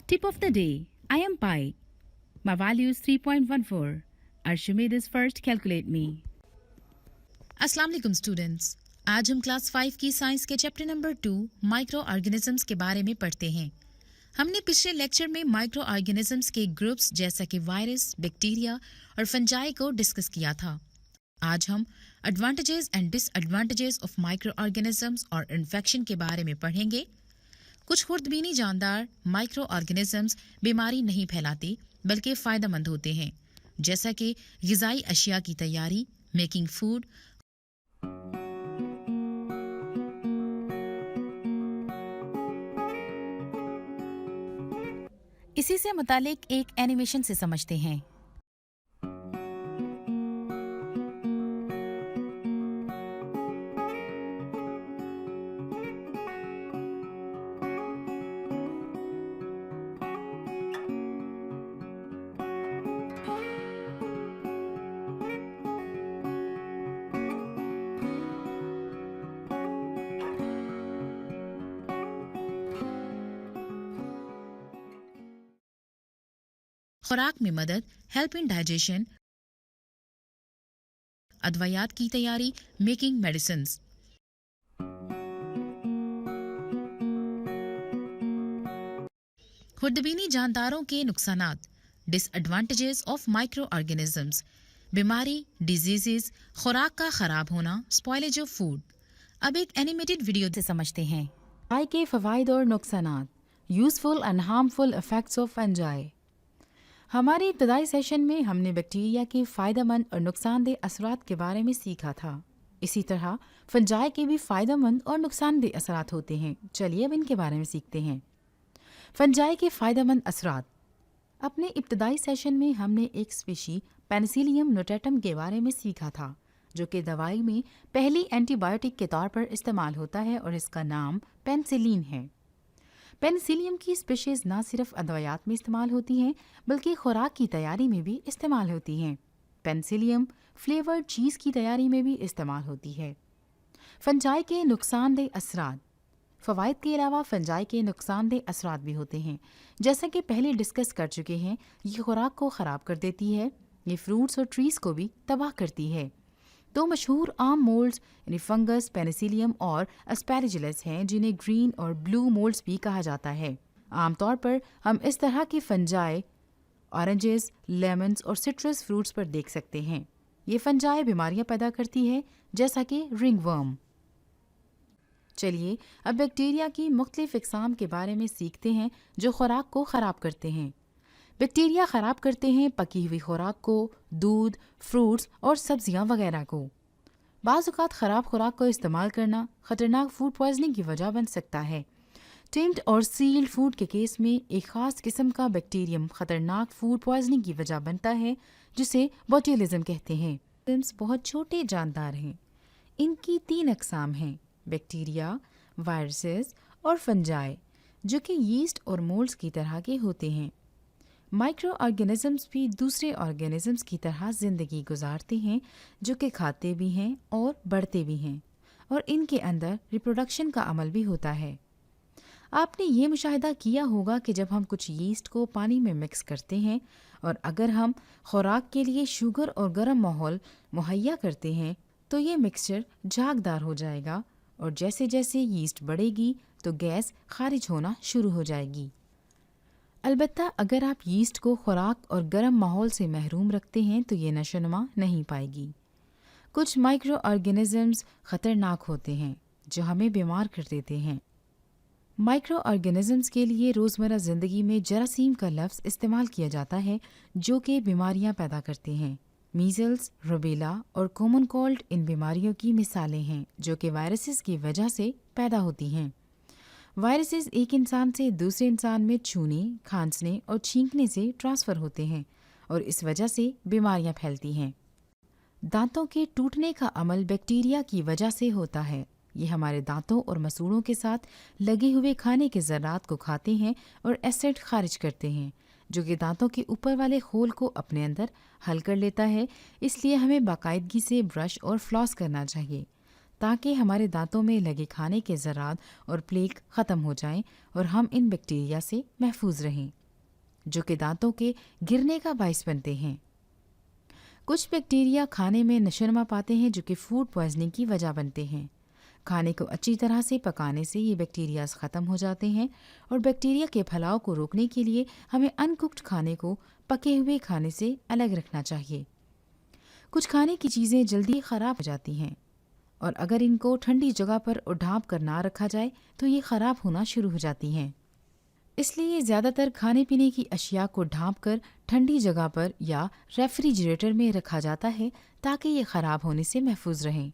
Tip of the day. I am pi. My value is 3.14. Archimedes first calculate me. अस्सलाम वालेकुम students. आज हम class 5 की science के चैप्टर नंबर 2 माइक्रो ऑर्गेनिजम्स के बारे में पढ़ते हैं। हमने पिछले लेक्चर में माइक्रो ऑर्गेनिजम्स के ग्रुप्स जैसा कि वायरस, बैक्टीरिया और फंजाई को डिस्कस किया था। आज हम advantages and disadvantages of micro organisms और इन्फेक्शन के बारे में पढ़ेंगे। कुछ खुर्दबीनी जानदार माइक्रो ऑर्गेनिजम्स बीमारी नहीं फैलाते बल्कि फ़ायदेमंद होते हैं, जैसा कि ग़िज़ाई अशिया की तैयारी, मेकिंग फूड। इसी से मुतालिक एक एनिमेशन से समझते हैं। खुराक में मदद, हेल्प इन डाइजेशन, अदवायात की तैयारी, मेकिंग मेडिसिन्स। खुर्दबीनी जानदारों के नुकसानात, डिसएडवांटेजेस ऑफ माइक्रो ऑर्गेनिजम्स, बीमारी, डिजीजेस, खुराक का खराब होना, स्पॉइलेज ऑफ फूड। अब एक एनिमेटेड वीडियो से समझते हैं। फंजाई के फ़वाइद और नुकसानात, useful and harmful effects of fungi. हमारे इब्तदाई सेशन में हमने बैक्टीरिया के फ़ायदेमंद और नुकसानदेह असरात के बारे में सीखा था। इसी तरह फंजाई के भी फ़ायदेमंद और नुकसानदेह असरात होते हैं। चलिए अब इनके बारे में सीखते हैं। फंजाई के फ़ायदेमंद असरात। अपने इब्तदाई सेशन में हमने एक स्पीशी पेनिसिलियम नोटेटम के बारे में सीखा था, जो कि दवाई में पहली एंटीबायोटिक के तौर पर इस्तेमाल होता है और इसका नाम पेनिसिलिन है। पेनिसिलियम की स्पीशीज़ ना सिर्फ अदवायात में इस्तेमाल होती हैं बल्कि खुराक की तैयारी में भी इस्तेमाल होती हैं। पेनिसिलियम फ्लेवर्ड चीज़ की तैयारी में भी इस्तेमाल होती है। फंजाई के नुकसानदेह असरात। फ़वाइद के अलावा फंजाई के नुकसानदेह असरात भी होते हैं। जैसा कि पहले डिस्कस कर चुके हैं, ये खुराक को ख़राब कर देती है। ये फ्रूट्स और ट्रीज़ को भी तबाह करती है। दो मशहूर आम मोल्ड्स यानी फंगस पेनिसिलियम और एस्पेरिजिलस हैं, जिन्हें ग्रीन और ब्लू मोल्ड्स भी कहा जाता है। आमतौर पर हम इस तरह की फंजाई ऑरेंजेस, लेमन्स और सिट्रस फ्रूट्स पर देख सकते हैं। ये फंजाई बीमारियां पैदा करती है, जैसा कि रिंगवर्म। चलिए अब बैक्टीरिया की मुख्तलिफ इक़साम के बारे में सीखते हैं जो खुराक को ख़राब करते हैं। बैक्टीरिया ख़राब करते हैं पकी हुई खुराक को, दूध, फ्रूट्स और सब्जियां वगैरह को। बाज़ औक़ात ख़राब खुराक को इस्तेमाल करना ख़तरनाक फूड पॉइजनिंग की वजह बन सकता है। टिन्ड और सील्ड फूड के केस में एक ख़ास किस्म का बैक्टीरियम ख़तरनाक फूड पॉइजनिंग की वजह बनता है, जिसे बोट्यूलिज्म कहते हैं। बैक्टीरियम्स बहुत छोटे जानदार हैं। इनकी 3 अक़साम हैं: बैक्टीरिया, वायरसेस और फंजाई, जो कि यीस्ट और मोल्ड्स की तरह के होते हैं। माइक्रो ऑर्गेनिजम्स भी दूसरे ऑर्गेनिजम्स की तरह ज़िंदगी गुजारते हैं, जो कि खाते भी हैं और बढ़ते भी हैं, और इनके अंदर रिप्रोडक्शन का अमल भी होता है। आपने ये मुशाहिदा किया होगा कि जब हम कुछ यीस्ट को पानी में मिक्स करते हैं और अगर हम खुराक के लिए शुगर और गर्म माहौल मुहैया करते हैं तो ये मिक्सचर झागदार हो जाएगा, और जैसे जैसे यीस्ट बढ़ेगी तो गैस खारिज होना शुरू हो जाएगी। अलबत्ता अगर आप यीस्ट को खुराक और गर्म माहौल से महरूम रखते हैं तो ये नशोनुमा नहीं पाएगी। कुछ माइक्रो ऑर्गेनिजम्स ख़तरनाक होते हैं जो हमें बीमार कर देते हैं। माइक्रो ऑर्गेनिजम्स के लिए रोज़मर्रा ज़िंदगी में जरासीम का लफ्ज़ इस्तेमाल किया जाता है, जो कि बीमारियां पैदा करते हैं। मीज़ल्स, रूबेला और कॉमन कोल्ड इन बीमारियों की मिसालें हैं जो कि वायरसेस की वजह से पैदा होती हैं। वायरसेस एक इंसान से दूसरे इंसान में छूने, खांसने और छींकने से ट्रांसफ़र होते हैं और इस वजह से बीमारियां फैलती हैं। दांतों के टूटने का अमल बैक्टीरिया की वजह से होता है। ये हमारे दांतों और मसूड़ों के साथ लगे हुए खाने के ज़रात को खाते हैं और एसिड खारिज करते हैं, जो कि दांतों के ऊपर वाले खोल को अपने अंदर हल कर लेता है। इसलिए हमें बाकायदगी से ब्रश और फ्लॉस करना चाहिए ताकि हमारे दांतों में लगे खाने के ज़रात और प्लेक ख़त्म हो जाएं और हम इन बैक्टीरिया से महफूज रहें। जो कि दांतों के गिरने का बायस बनते हैं। कुछ बैक्टीरिया खाने में नशोनुमा पाते हैं जो कि फूड पॉइजनिंग की वजह बनते हैं। खाने को अच्छी तरह से पकाने से ये बैक्टीरिया ख़त्म हो जाते हैं और बैक्टीरिया के फैलाव को रोकने के लिए हमें अनकुक्ड खाने को पके हुए खाने से अलग रखना चाहिए। कुछ खाने की चीज़ें जल्दी ख़राब हो जाती हैं और अगर इनको ठंडी जगह पर ढाँप कर ना रखा जाए तो ये ख़राब होना शुरू हो जाती हैं। इसलिए ज़्यादातर खाने पीने की अशिया को ढाँप कर ठंडी जगह पर या रेफ्रिजरेटर में रखा जाता है ताकि ये ख़राब होने से महफूज रहें।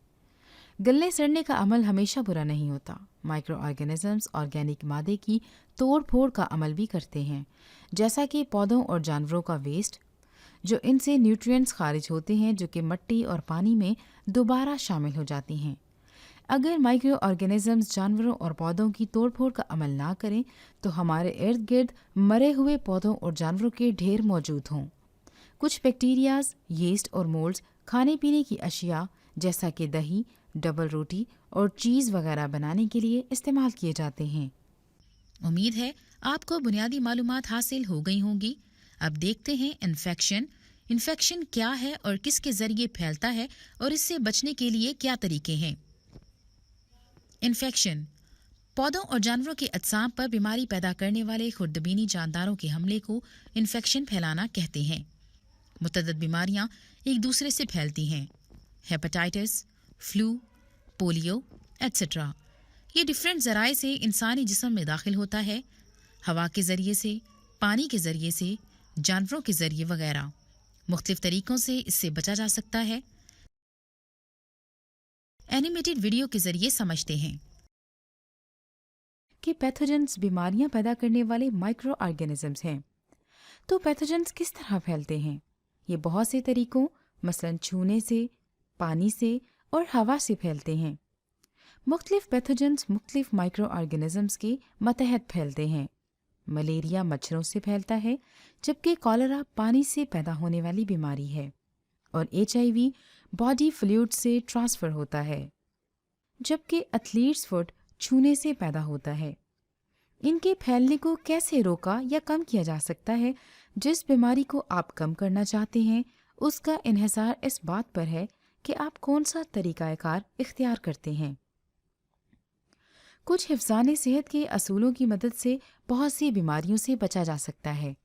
गलने सड़ने का अमल हमेशा बुरा नहीं होता। माइक्रो ऑर्गेनिजम्स ऑर्गेनिक मादे की तोड़ फोड़ का अमल भी करते हैं, जैसा कि पौधों और जानवरों का वेस्ट, जो इनसे न्यूट्रिएंट्स खारिज होते हैं जो कि मिट्टी और पानी में दोबारा शामिल हो जाती हैं। अगर माइक्रो ऑर्गेनिजम्स जानवरों और पौधों की तोड़ फोड़ का अमल ना करें तो हमारे इर्द गिर्द मरे हुए पौधों और जानवरों के ढेर मौजूद हों। कुछ बैक्टीरियाज, यीस्ट और मोल्ड्स खाने पीने की अशिया जैसा कि दही, डबल रोटी और चीज़ वगैरह बनाने के लिए इस्तेमाल किए जाते हैं। उम्मीद है आपको बुनियादी मालूमात हासिल हो गई होंगी। अब देखते हैं इन्फेक्शन क्या है और किसके जरिए फैलता है और इससे बचने के लिए क्या तरीके हैं। इन्फेक्शन पौधों और जानवरों के अजसाम पर बीमारी पैदा करने वाले खुर्दबीनी जानदारों के हमले को इन्फेक्शन फैलाना कहते हैं। मुतअद्दिद बीमारियां एक दूसरे से फैलती हैं। Hepatitis, flu, polio etcetera. ये डिफरेंट ज़राए से इंसानी जिस्म में दाखिल होता है, हवा के ज़रिए से, पानी के ज़रिए से, जानवरों के ज़रिए वगैरह। मुख्तलिफ तरीक़ों से इससे बचा जा सकता है। एनिमेटेड वीडियो के ज़रिए समझते हैं कि पैथोजेंस बीमारियां पैदा करने वाले माइक्रो ऑर्गेनिजम्स हैं। तो पैथोजेंस किस तरह फैलते हैं? ये बहुत से तरीकों मसलन छूने से, पानी से और हवा से फैलते हैं। मुख्तलिफ पैथोजेंस मुख्तलिफ माइक्रो ऑर्गेनिजम्स के मतहत फैलते हैं। मलेरिया मच्छरों से फैलता है, जबकि कॉलेरा पानी से पैदा होने वाली बीमारी है और HIV बॉडी फ्लूइड से ट्रांसफ़र होता है, जबकि एथलीट्स फुट छूने से पैदा होता है। इनके फैलने को कैसे रोका या कम किया जा सकता है? जिस बीमारी को आप कम करना चाहते हैं उसका इन्हिसार इस बात पर है कि आप कौन सा तरीक़ाकार इख्तियार करते हैं। कुछ हिफ्ज़ाने सेहत के असूलों की मदद से बहुत सी बीमारियों से बचा जा सकता है,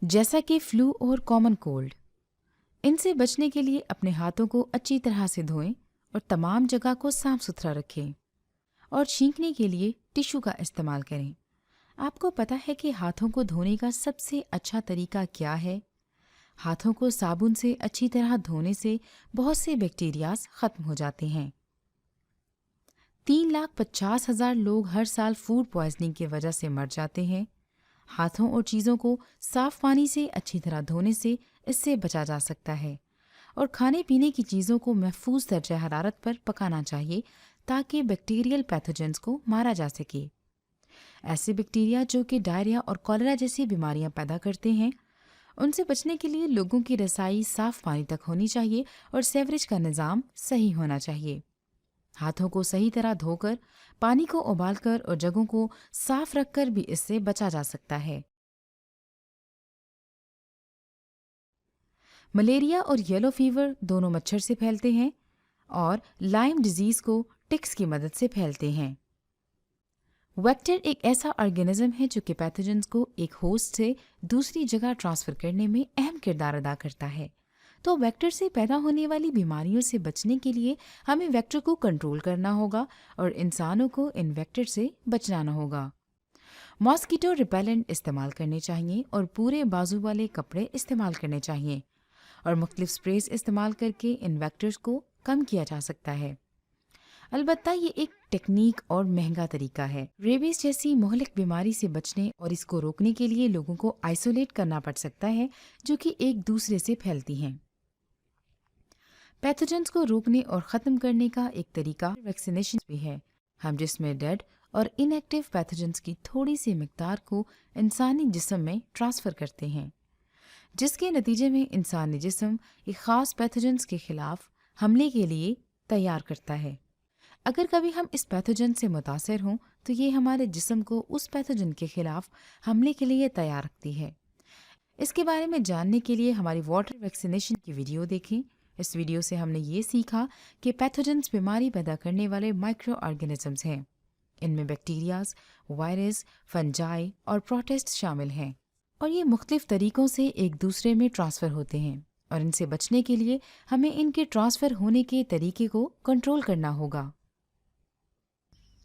जैसा कि फ्लू और कॉमन कोल्ड। इनसे बचने के लिए अपने हाथों को अच्छी तरह से धोएं और तमाम जगह को साफ सुथरा रखें और छींकने के लिए टिश्यू का इस्तेमाल करें। आपको पता है कि हाथों को धोने का सबसे अच्छा तरीका क्या है? हाथों को साबुन से अच्छी तरह धोने से बहुत से बैक्टीरियाज ख़त्म हो जाते हैं। 3,50,000 लोग हर साल फूड पॉइजनिंग की वजह से मर जाते हैं। हाथों और चीज़ों को साफ पानी से अच्छी तरह धोने से इससे बचा जा सकता है और खाने पीने की चीज़ों को महफूज दर्जा हरारत पर पकाना चाहिए ताकि बैक्टीरियल पैथोजेंस को मारा जा सके। ऐसे बैक्टीरिया जो कि डायरिया और कॉलेरा जैसी बीमारियां पैदा करते हैं, उनसे बचने के लिए लोगों की रसाई साफ पानी तक होनी चाहिए और सीवरेज का निज़ाम सही होना चाहिए। हाथों को सही तरह धोकर, पानी को उबालकर और जगहों को साफ रखकर भी इससे बचा जा सकता है। मलेरिया और येलो फीवर दोनों मच्छर से फैलते हैं और लाइम डिजीज़ को टिक्स की मदद से फैलते हैं। वेक्टर एक ऐसा ऑर्गेनिज्म है जो कि पैथोजेंस को एक होस्ट से दूसरी जगह ट्रांसफ़र करने में अहम किरदार अदा करता है। तो वेक्टर से पैदा होने वाली बीमारियों से बचने के लिए हमें वेक्टर को कंट्रोल करना होगा और इंसानों को इन वेक्टर से बचाना होगा। मॉस्किटो रिपेलेंट इस्तेमाल करने चाहिए और पूरे बाजू वाले कपड़े इस्तेमाल करने चाहिए और मुख्तलिफ स्प्रेस इस्तेमाल करके इन वेक्टर्स को कम किया जा सकता है। अलबत्ता ये एक टेक्निक और महंगा तरीका है। रेबीज जैसी मोहलिक बीमारी से बचने और इसको रोकने के लिए लोगों को आइसोलेट करना पड़ सकता है, जो कि एक दूसरे से फैलती हैं। पैथोजेंस को रोकने और ख़त्म करने का एक तरीका वैक्सीनेशन भी है। हम जिसमें डेड और इनएक्टिव पैथोजेंस की थोड़ी सी मिकदार को इंसानी जिस्म में ट्रांसफ़र करते हैं, जिसके नतीजे में इंसानी जिस्म एक ख़ास पैथोजेंस के ख़िलाफ़ हमले के लिए तैयार करता है। अगर कभी हम इस पैथोजन से मुतासिर हों تو یہ ہمارے جسم کو اس پیتھوجن کے خلاف حملے کے لیے تیار رکھتی ہے۔ اس کے بارے میں جاننے کے لیے ہماری واٹر ویکسینیشن کی ویڈیو دیکھیں۔ اس ویڈیو سے ہم نے یہ سیکھا کہ پیتھوجنز بیماری پیدا کرنے والے مائکرو آرگینزمز ہیں۔ ان میں بیکٹیریاز، وائرس، فنجائی اور پروٹسٹ شامل ہیں، اور یہ مختلف طریقوں سے ایک دوسرے میں ٹرانسفر ہوتے ہیں، اور ان سے بچنے کے لیے ہمیں ان کے ٹرانسفر ہونے کے طریقے کو کنٹرول کرنا ہوگا۔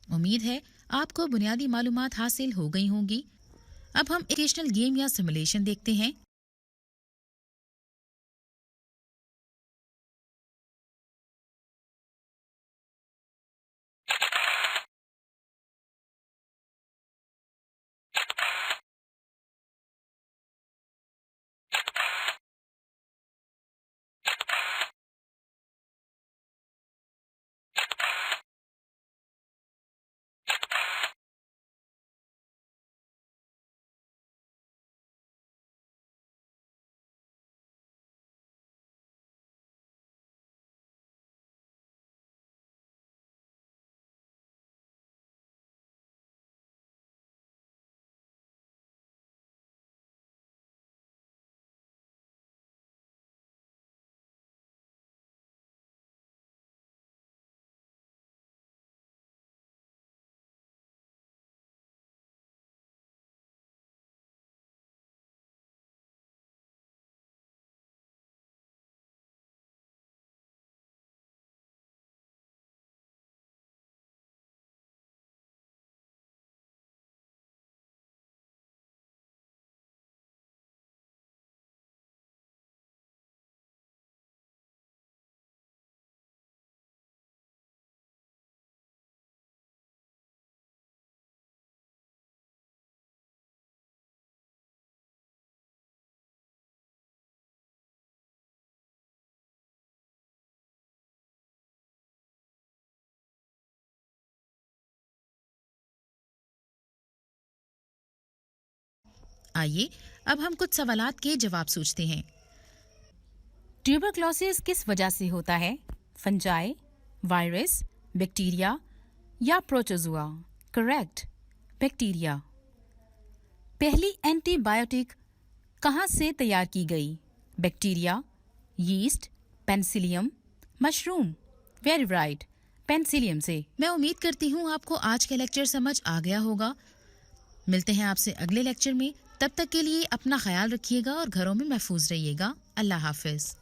امید ہے آپ کو بنیادی معلومات حاصل ہو گئی ہوں گی۔ اب ہم ایجوکیشنل گیم یا سیمولیشن دیکھتے ہیں۔ آئیے اب ہم کچھ سوالات کے جواب سوچتے ہیں۔ ٹیوبرکلوسس کس وجہ سے ہوتا ہے؟ فنجائی، وائرس، بیکٹیریا یا پروٹوزوا؟ Correct, bacteria. پہلی اینٹی بائیوٹک کہاں سے تیار کی گئی؟ Bacteria, yeast, penicillium, mushroom? Very right, penicillium سے۔ میں امید کرتی ہوں آپ کو آج کا لیکچر سمجھ آ گیا ہوگا۔ ملتے ہیں آپ سے اگلے لیکچر میں، تب تک کے لیے اپنا خیال رکھیے گا اور گھروں میں محفوظ رہیے گا۔ اللہ حافظ۔